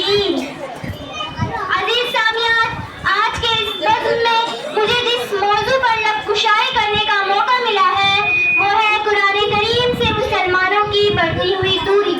الخاسرین۔ عزیز سامعین، آج کے اس بزم میں مجھے جس موضوع پر لب کشائی کرنے کا موقع ملا ہے وہ ہے قرآن کریم سے مسلمانوں کی بڑھتی ہوئی دوری۔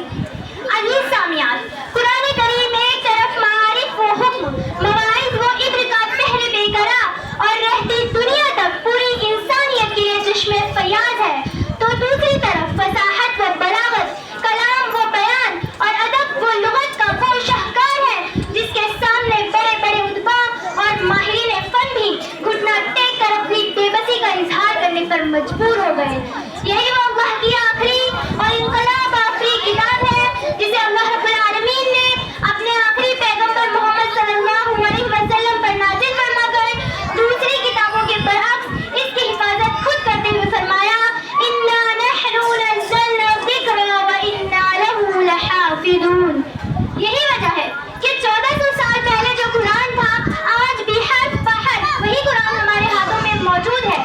عزیز سامعین، قرآن کریم ایک طرف معارف و حکم، مواعظ و عبر کا پہر بے قرار اور رہتی دنیا تک پوری انسانیت کے لیے چشمے فیاض ہے، تو دوسری طرف فصاحت و بلاغت، کلام و بیان اور ادب و لغت کا وہ شاہکار ہے جس کے سامنے بڑے بڑے ادبا اور ماہرین فن بھی گھٹنا ٹیک کر اپنی بے بسی کا اظہار کرنے پر مجبور ہو گئے۔ یہی وہ اللہ کی آخری اور انقلاب آفری کتاب ہے جسے اللہ رب العالمین نے اپنے آخری پیغمبر محمد صلی اللہ علیہ وسلم پر نازل فرما کر دوسری کتابوں کے برعکس اس کی حفاظت خود کرتے ہوئے فرمایا، اِنَّا نَحْنُ نَزَّلْنَا الذِّكْرَ وَإِنَّا لَهُ لَحَافِظُونَ۔ یہی وجہ ہے کہ 1400 سال پہلے جو قرآن تھا آج بھی حرف بحرف وہی قرآن ہمارے ہاتھوں میں موجود ہے۔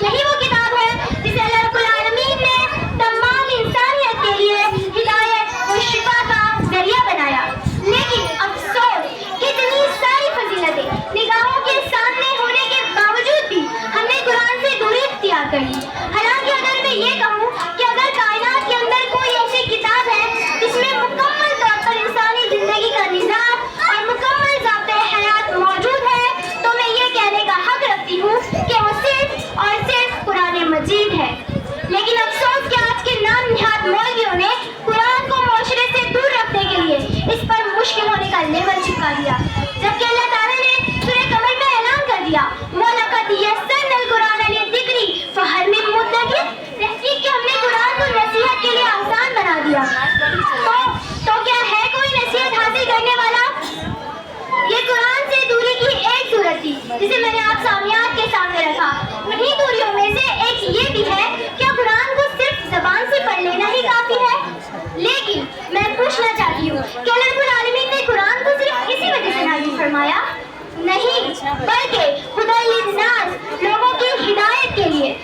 یہی وہ کتاب ہے جسے اللہ رب العالمین نے تمام انسانیت کے لیے ہدایت و شفا کا ذریعہ بنایا۔ لیکن افسوس، کتنی ساری فضیلتیں نگاہوں کے سامنے ہونے کے باوجود بھی ہم نے قرآن سے دوری اختیار کر لی۔ حالانکہ اگر میں یہ کہوں کہ اگر کائنات کے اندر کوئی ایسی کتاب ہے جس میں مکمل طور پر انسانی زندگی کا نظام اور مکمل ضابطۂ حیات موجود ہے تو میں یہ کہنے کا حق رکھتی ہوں کہ وہ صرف اور صرف قرآن مجید ہے۔ لیکن افسوس کہ آج کے نام نہاد مولویوں نے قرآن کو معاشرے سے دور رکھنے کے لیے اس پر مشکل ہونے کا لیبل چپکا دیا، جبکہ اللہ تعالیٰ نے سورہ قمر میں اعلان کر دیا، وَلَقَدْ يَسَّرْنَا الْقُرْآنَ لِلذِّكْرِ فَهَلْ مِن مُّدَّكِرٍ۔ تحقیق کہ ہم نے قرآن کو نصیحت کے لیے آسان بنا دیا، تو کیا ہے کوئی نصیحت حاصل کرنے والا؟ یہ قرآن سے دوری کی ایک صورت تھی جسے میں نے آپ سامعین کے سامنے رکھا۔ انہی دوریوں میں سے ایک یہ بھی ہے کیا قرآن کو صرف زبان سے پڑھ لینا ہی کافی ہے؟ لیکن میں پوچھنا چاہتی ہوں کہ اللہ رب العالمین نے قرآن کو صرف اسی وجہ سے نازل فرمایا؟ نہیں، بلکہ خدا للناس، لوگوں کی ہدایت کے لیے۔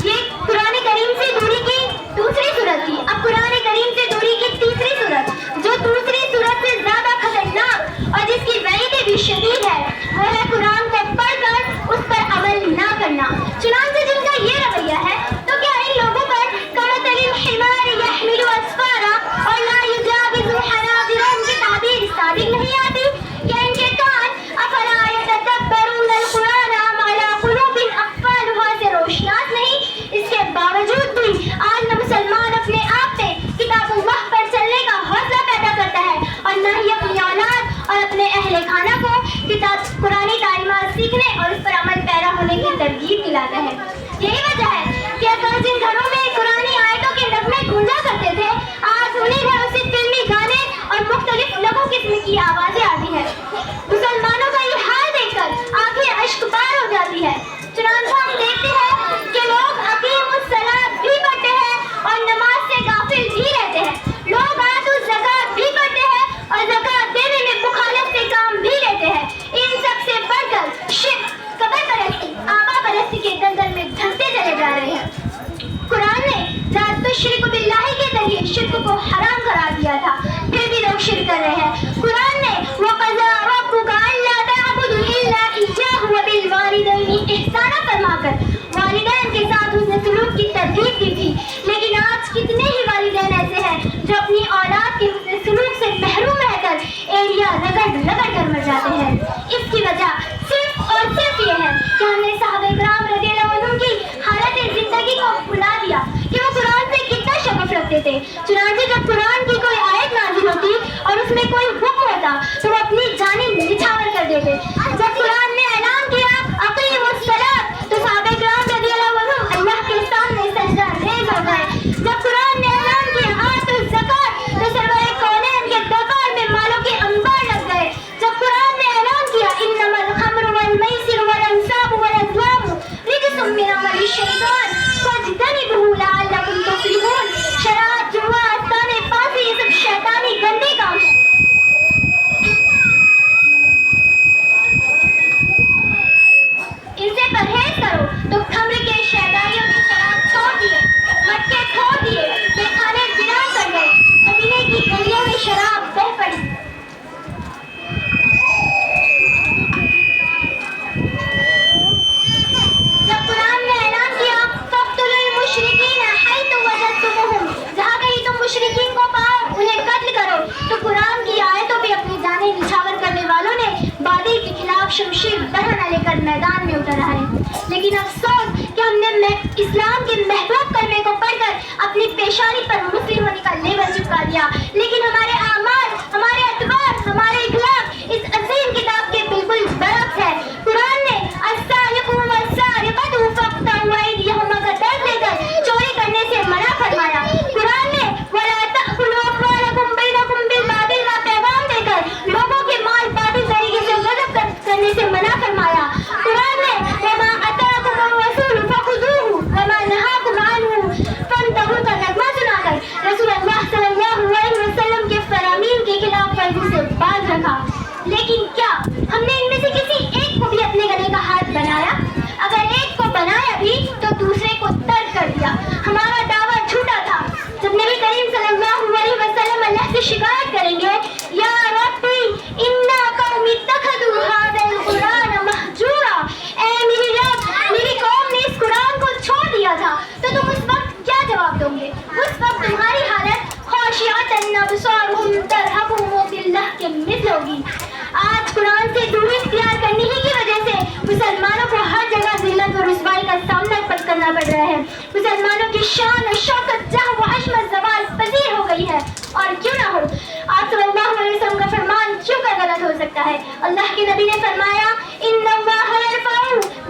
یہ قرآن کریم سے دوری کی دوسری صورت تھی۔ اب قرآن کریم سے دوری کی تیسری صورت، جو دوسری صورت سے زیادہ خطرناک اور جس کی وعید بھی شدید ہے، وہ ہے قرآن کو پڑھ کر اس پر عمل نہ کرنا۔ چنانچہ جن کا یہ رویہ ہے تو کیا ان لوگوں پر کمثل الحمار یحمل اسفارا اور لا یجاوز حناجرهم کی تعبیر صادق نہیں آتی؟ کیا ان کے کان افلا یتدبرون القرآن ام علی قلوب اقفالها سے روشناس نہیں؟ اس کے باوجود بھی آج نہ مسلمان اپنے آپ پہ کتاب اللہ پر چلنے کا حوصلہ پیدا کرتا ہے اور نہ ہی اپنی اولاد اور اپنے اہل خانہ کو کتاب قرآنی تعلیمات سیکھنے اور اس پر عمل پیرا ہونے کی ترغیب دلاتا ہے۔ یہی وجہ ہے کہ اگر جن گھروں میں قرآنی آیتوں کے نغمے گونجا کرتے تھے آج انہیں گھروں سے فلمی گانے اور مختلف لغو قسم کی آوازیں آتی ہیں۔ مسلمانوں کا یہ حال دیکھ کر آنکھیں اشک بار ہو جاتی ہے۔ چنانچہ ہم دیکھتے ہیں کہ لوگ اقیم الصلاۃ بھی پڑھتے ہیں اور نماز سے غافل بھی رہتے ہیں۔ لوگ آتوا الزکوٰۃ بھی پڑھتے ہیں اور زکوٰۃ دینے میں مخالف سے کام بھی لیتے ہیں۔ ان سب سے بڑھ کر شرک، قبر پرستی، آبا پرستی کے دلدل میں دھنستے چلے جا رہے ہیں۔ قرآن نے ذات الشرک باللہ کے ذریعے شرک کو حرام قرار دیا تھا، پھر بھی لوگ شرک کر رہے ہیں۔ قرآن نے وَقَضَىٰ رَبُّكَ أَلَّا تَعْبُدُوا إِلَّا إِيَّاهُ وَبِالْوَالِدَيْنِ إِحْسَانًا فرما کر والدین کے ساتھ حسن سلوک کی ترغیب دی تھی۔ لیکن آج کتنے ہی والدین ایسے ہیں جو اپنی اولاد کے حسن سلوک سے محروم رہ کر ایڑیاں رگڑ رگڑ کر مر جاتے ہیں۔ اس کی وجہ صرف اور صرف یہ ہے کہ ہم نے صحابہ کرام رضی اللہ عنہم کی حالت زندگی کو بھلا دیا کہ وہ قرآن سے کتنا شغف رکھتے تھے۔ چنانچہ جب قرآن کی کوئی آیت نازل ہوتی اور اس میں کوئی حکم ہوتا تو وہ اپنی جانب نچھاور کر دیتے۔ جب قرآن نے اعلان کیا اقیموا الصلاۃ تو صحابہ کرام رضی اللہ عنہم اللہ کے سامنے سجدہ ریز ہو گئے۔ جب قرآن نے اعلان کیا آتوا الزکوٰۃ تو سرور کونین کے دربار میں مالوں کے انبار لگ گئے۔ جب قرآن نے اعلان کیا انما الخمر والمیسر والانصاب والازلام رجس من عمل الشیطان فاجتنبوہ لعلکم تفلحون۔ شراب، جوا، استانے، پاسی، یہ سب شیطانی گندے کام ہیں۔ میدان میں اتر رہا ہے. لیکن افسوس کہ ہم نے اسلام کے محبوب کلمے کو پڑھ کر اپنی پیشانی پر مسلم ہونے کا لیبل چپکا دیا. لیکن ہمارے اعمال، ہمارے اطوار، ہمارے اخلاق اس عظیم کتاب کے بالکل برعکس ہے. قرآن نے السارق والسارقۃ فاقطعوا ایدیہما کا درد لے کر چوری کرنے سے منع فرمایا. قرآن نے ولا تأکلوا اموالکم بینکم بالباطل کا پیغام دے کر لوگوں کے مال باطل طریقے سے غصب کرنے سے منع فرمایا. قرآن نے وما آتاکم الرسول فخذوہ وما نہاکم عنہ فانتہوا کا نغمہ سنا کر رسول اللہ صلی اللہ علیہ وسلم کے فرامین کے خلاف ورزی سے باز رکھا. لیکن کیا ہم نے ان میں سے کسی ایک کو بھی اپنے گلے کا ہاتھ بنایا؟ اگر ایک کو بنایا بھی تو دوسرے کو ترک کر دیا. ہمارا دعویٰ جھوٹا تھا. جب نبی کریم صلی اللہ علیہ وسلم اللہ سے شکایت کریں گے یا ربی انا قوم اتخذوا ھذا القرآن مہجورا، اے میری رب میری قوم نے اس قرآن کو چھوڑ دیا تھا، تو تم اس وقت کیا جواب دو گے؟ اس وقت تمہاری حالت خاشعۃ ابصارهم ترہقهم ذلہ کے مثل ہوگی. آج قرآن سے دوری اختیار کرنے ہی کی وجہ سے مسلمانوں کو ہر جگہ ذلت و رسوائی کا سامنا کرنا پڑ رہا ہے. مسلمانوں کی شان و شوکت جہ و عظمت زوال پذیر ہو گئی ہے. اور کیوں نہ ہو، آپ صلی اللہ علیہ وسلم کا فرمان کیوں کر غلط ہو سکتا ہے؟ اللہ کے نبی نے فرمایا ان اللہ یرفع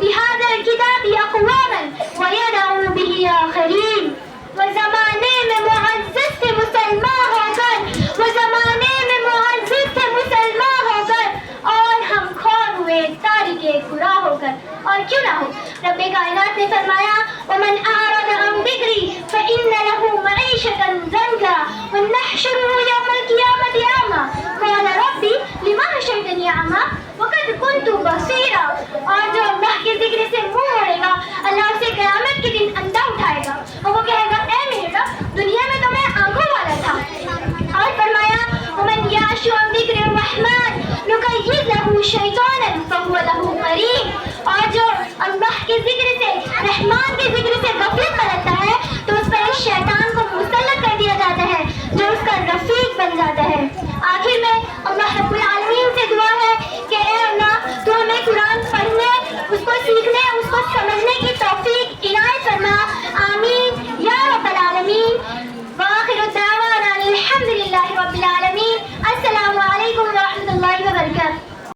بہذا الکتاب اقواما ویدع بہ آخرین. وہ زمانے میں معزز سے مسلمان ہو کر، وہ زمانے میں معزز سے مسلمان ہو کر، اور ہم کھور ہوئے تاریک گناہ ہو کر. اور کیوں نہ ہو، رب کائنات نے فرمایا ومن اعرض عن ذکری فإن له معیشۃ ضنکا ونحشره یوم القیامۃ اعما قال رب لما حشرتنی اعما وقد كنت بصیرا. اور جو اللہ کے ذکر سے منہ موڑے گا اللہ اسے قیامت کے دن اندھا اٹھائے گا اور وہ کہے گا اے میرے رب دنیا میں تو میں آنکھوں والا تھا. اور فرمایا ومن یعش عن ذکر الرحمن نقید له شیطانا فهو له قرین. اور جو اللہ کے ذکر سے، رحمان کے ذکر سے غفلت برتتا ہے تو اس پر اس شیطان کو مسلط کر دیا جاتا ہے جو اس کا رفیق بن جاتا ہے. آخر میں اللہ رب